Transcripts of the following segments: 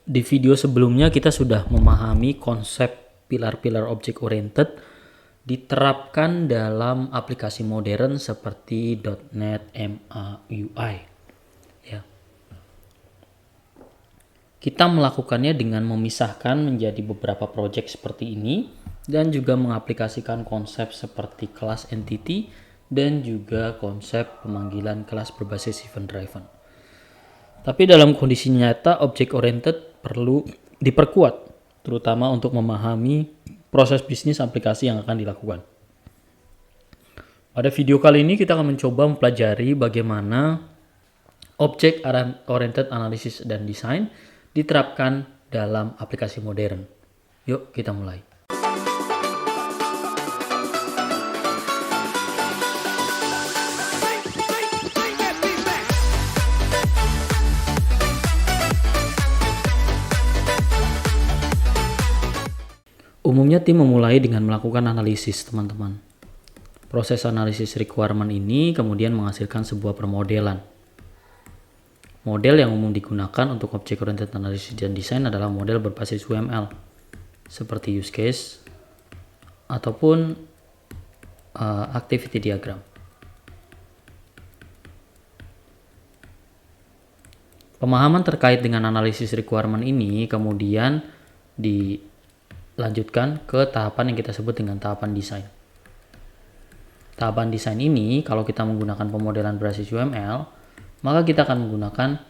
Di video sebelumnya kita sudah memahami konsep pilar-pilar object oriented diterapkan dalam aplikasi modern seperti .NET MAUI. Ya. Kita melakukannya dengan memisahkan menjadi beberapa project seperti ini dan juga mengaplikasikan konsep seperti kelas entity dan juga konsep pemanggilan kelas berbasis event driven. Tapi dalam kondisi nyata, object oriented perlu diperkuat, terutama untuk memahami proses bisnis aplikasi yang akan dilakukan. Pada video kali ini kita akan mencoba mempelajari bagaimana object oriented analysis dan design diterapkan dalam aplikasi modern. Yuk kita mulai. Umumnya tim memulai dengan melakukan analisis, teman-teman. Proses analisis requirement ini kemudian menghasilkan sebuah permodelan. Model yang umum digunakan untuk object oriented analysis dan design adalah model berbasis UML, seperti use case ataupun activity diagram. Pemahaman terkait dengan analisis requirement ini kemudian dilanjutkan ke tahapan yang kita sebut dengan tahapan desain. Tahapan desain ini, kalau kita menggunakan pemodelan berbasis UML, maka kita akan menggunakan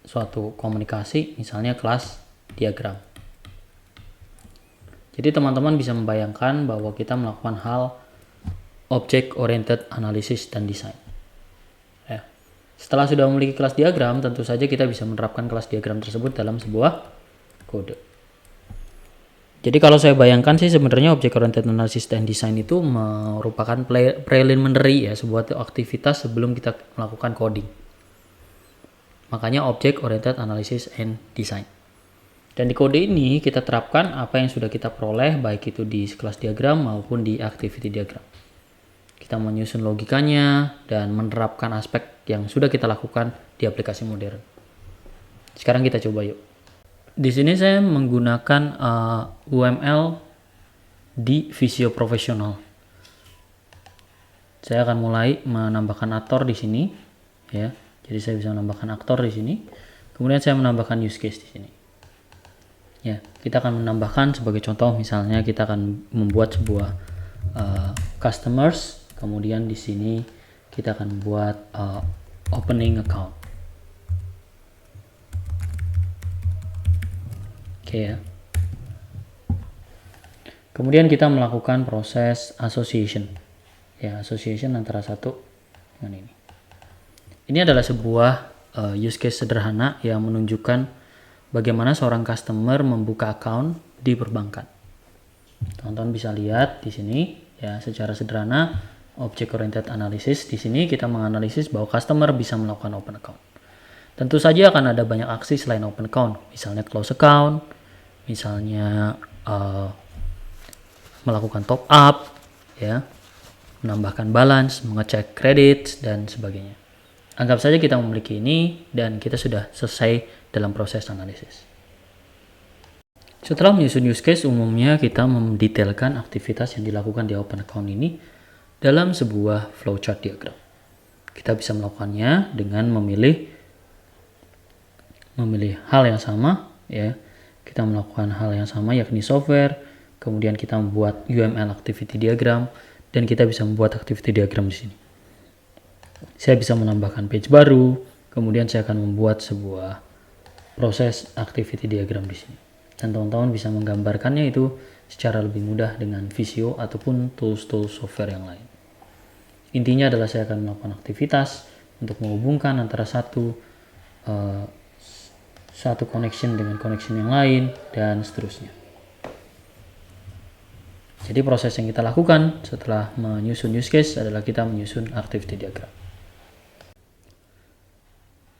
suatu komunikasi, misalnya kelas diagram. Jadi teman-teman bisa membayangkan bahwa kita melakukan hal object oriented analysis dan design. Ya. Setelah sudah memiliki kelas diagram, tentu saja kita bisa menerapkan kelas diagram tersebut dalam sebuah kode. Jadi kalau saya bayangkan sih sebenarnya object oriented analysis dan design itu merupakan preliminary ya, sebuah aktivitas sebelum kita melakukan coding. Makanya object oriented analysis and design. Dan di kode ini kita terapkan apa yang sudah kita peroleh baik itu di kelas diagram maupun di activity diagram. Kita menyusun logikanya dan menerapkan aspek yang sudah kita lakukan di aplikasi modern. Sekarang kita coba yuk. Di sini saya menggunakan UML di Visio Professional. Saya akan mulai menambahkan aktor di sini, ya. Jadi saya bisa menambahkan aktor di sini. Kemudian saya menambahkan use case di sini. Ya, kita akan menambahkan sebagai contoh, misalnya kita akan membuat sebuah customers. Kemudian di sini kita akan membuat opening account. Ya. Kemudian kita melakukan proses association. Ya, association antara satu dengan ini. Ini adalah sebuah use case sederhana yang menunjukkan bagaimana seorang customer membuka account di perbankan. Teman-teman bisa lihat di sini ya, secara sederhana object oriented analysis di sini kita menganalisis bahwa customer bisa melakukan open account. Tentu saja akan ada banyak aksi selain open account, misalnya close account, misalnya melakukan top up, ya, menambahkan balance, mengecek kredit dan sebagainya. Anggap saja kita memiliki ini dan kita sudah selesai dalam proses analisis. Setelah menyusun use case, umumnya kita mendetailkan aktivitas yang dilakukan di open account ini dalam sebuah flowchart diagram. Kita bisa melakukannya dengan memilih hal yang sama, ya. Kita melakukan hal yang sama yakni software, kemudian kita membuat UML activity diagram, dan kita bisa membuat activity diagram di sini. Saya bisa menambahkan page baru, kemudian saya akan membuat sebuah proses activity diagram di sini. Dan teman-teman bisa menggambarkannya itu secara lebih mudah dengan Visio ataupun tools-tools software yang lain. Intinya adalah saya akan melakukan aktivitas untuk menghubungkan antara satu connection dengan connection yang lain dan seterusnya. Jadi proses yang kita lakukan setelah menyusun use case adalah kita menyusun activity diagram.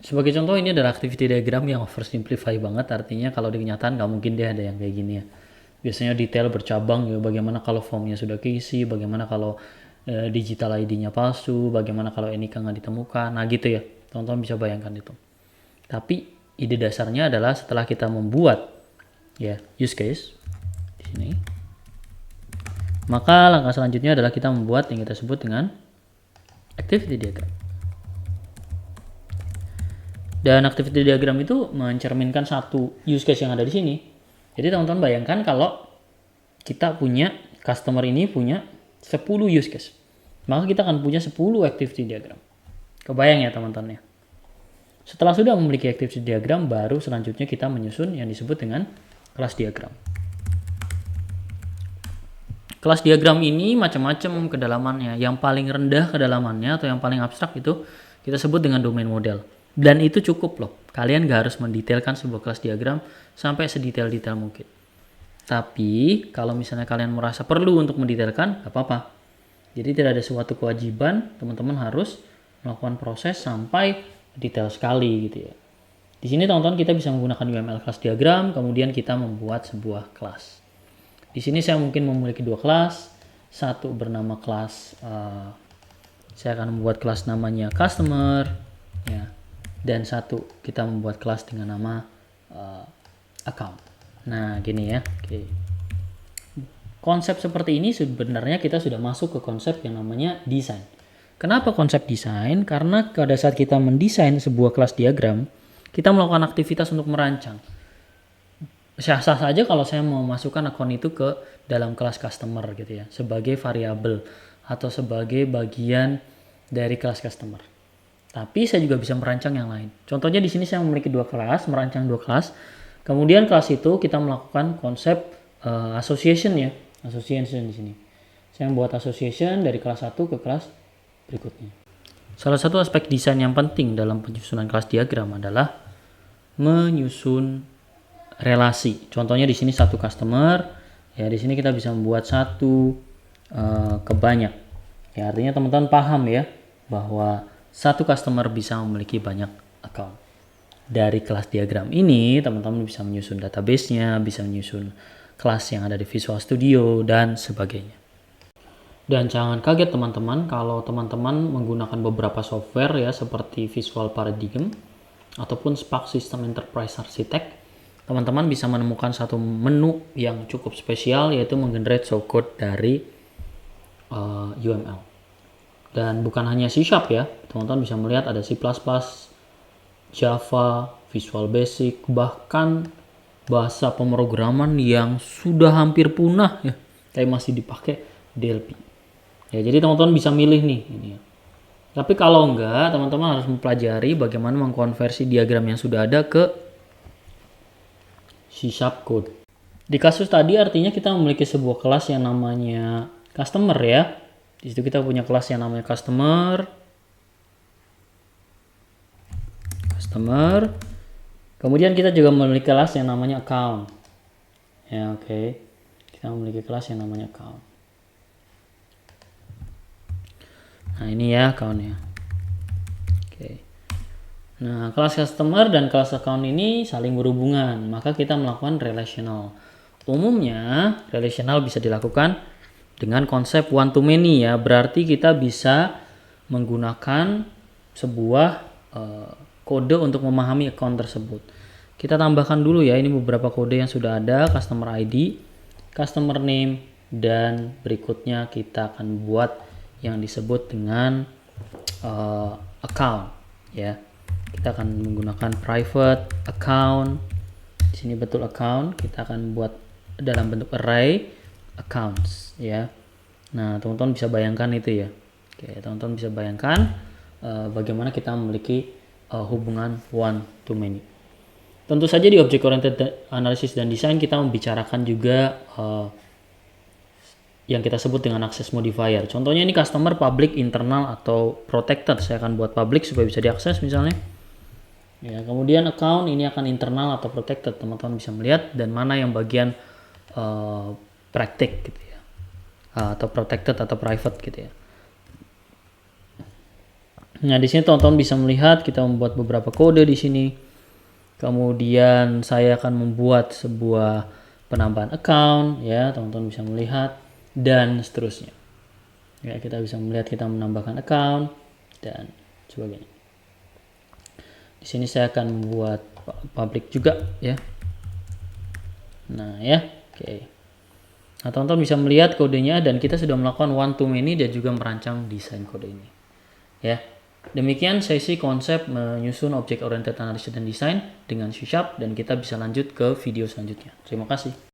Sebagai contoh, ini adalah activity diagram yang oversimplify banget, artinya kalau di kenyataan nggak mungkin dia ada yang kayak gini ya. Biasanya detail bercabang ya, bagaimana kalau formnya sudah keisi, bagaimana kalau digital ID-nya palsu, bagaimana kalau NIK nggak ditemukan, nah gitu ya, teman-teman bisa bayangkan itu. Tapi ide dasarnya adalah setelah kita membuat ya use case di sini, maka langkah selanjutnya adalah kita membuat yang kita sebut dengan activity diagram. Dan activity diagram itu mencerminkan satu use case yang ada di sini. Jadi teman-teman bayangkan kalau kita punya customer ini punya 10 use case, maka kita akan punya 10 activity diagram. Kebayang ya teman-teman ya. Setelah sudah memiliki activity diagram, baru selanjutnya kita menyusun yang disebut dengan kelas diagram. Kelas diagram ini macam-macam kedalamannya. Yang paling rendah kedalamannya atau yang paling abstrak itu kita sebut dengan domain model. Dan itu cukup loh. Kalian gak harus mendetailkan sebuah kelas diagram sampai sedetail-detail mungkin. Tapi kalau misalnya kalian merasa perlu untuk mendetailkan, gak apa-apa. Jadi tidak ada suatu kewajiban teman-teman harus melakukan proses sampai detail sekali gitu ya. Di sini teman-teman kita bisa menggunakan UML class diagram, kemudian kita membuat sebuah kelas. Di sini saya mungkin memiliki dua kelas, satu bernama kelas, saya akan membuat kelas namanya customer, ya, dan satu kita membuat kelas dengan nama account. Nah gini ya, oke. Konsep seperti ini sebenarnya kita sudah masuk ke konsep yang namanya desain. Kenapa konsep desain? Karena pada saat kita mendesain sebuah kelas diagram, kita melakukan aktivitas untuk merancang. Sah-sah saja kalau saya mau masukkan akun itu ke dalam kelas customer gitu ya, sebagai variabel atau sebagai bagian dari kelas customer. Tapi saya juga bisa merancang yang lain. Contohnya di sini saya memiliki dua kelas, merancang dua kelas. Kemudian kelas itu kita melakukan konsep association ya, association di sini. Saya membuat association dari kelas 1 ke kelas berikutnya. Salah satu aspek desain yang penting dalam penyusunan kelas diagram adalah menyusun relasi. Contohnya di sini satu customer, ya di sini kita bisa membuat satu ke banyak. Ya artinya teman-teman paham ya bahwa satu customer bisa memiliki banyak account. Dari kelas diagram ini teman-teman bisa menyusun database-nya, bisa menyusun kelas yang ada di Visual Studio dan sebagainya. Dan jangan kaget teman-teman kalau teman-teman menggunakan beberapa software ya seperti Visual Paradigm ataupun Spark System Enterprise Architect, teman-teman bisa menemukan satu menu yang cukup spesial yaitu menggenerate showcode dari UML. Dan bukan hanya C# ya, teman-teman bisa melihat ada C++, Java, Visual Basic, bahkan bahasa pemrograman yang sudah hampir punah ya, tapi masih dipakai DLP. Ya, jadi teman-teman bisa milih nih ini ya. Tapi kalau enggak, teman-teman harus mempelajari bagaimana mengkonversi diagram yang sudah ada ke C# code. Di kasus tadi artinya kita memiliki sebuah kelas yang namanya customer ya. Di situ kita punya kelas yang namanya customer. Kemudian kita juga memiliki kelas yang namanya account. Ya, oke. Kita memiliki kelas yang namanya account. Nah, ini ya account-nya. Oke. Nah, kelas customer dan kelas account ini saling berhubungan, maka kita melakukan relational. Umumnya, relational bisa dilakukan dengan konsep one to many ya. Berarti kita bisa menggunakan sebuah kode untuk memahami account tersebut. Kita tambahkan dulu ya, ini beberapa kode yang sudah ada, customer ID, customer name, dan berikutnya kita akan buat yang disebut dengan account ya. Kita akan menggunakan private account. Di sini betul account, kita akan buat dalam bentuk array accounts ya. Nah, teman-teman bisa bayangkan itu ya. Oke, teman-teman bisa bayangkan bagaimana kita memiliki hubungan one to many. Tentu saja di Object Oriented Analysis dan Design kita membicarakan juga yang kita sebut dengan access modifier. Contohnya ini customer public, internal, atau protected. Saya akan buat public supaya bisa diakses misalnya. Ya, kemudian account ini akan internal atau protected. Teman-teman bisa melihat dan mana yang bagian praktik gitu ya. Atau protected atau private gitu ya. Nah, di sini teman-teman bisa melihat kita membuat beberapa kode di sini. Kemudian saya akan membuat sebuah penambahan account ya, teman-teman bisa melihat dan seterusnya. Ya, kita bisa melihat kita menambahkan account dan sebagainya. Di sini saya akan membuat public juga ya. Nah ya, oke. Nah teman-teman bisa melihat kodenya dan kita sudah melakukan one to many dan juga merancang desain kode ini. Ya, demikian sesi konsep menyusun object oriented analysis dan design dengan C# dan kita bisa lanjut ke video selanjutnya. Terima kasih.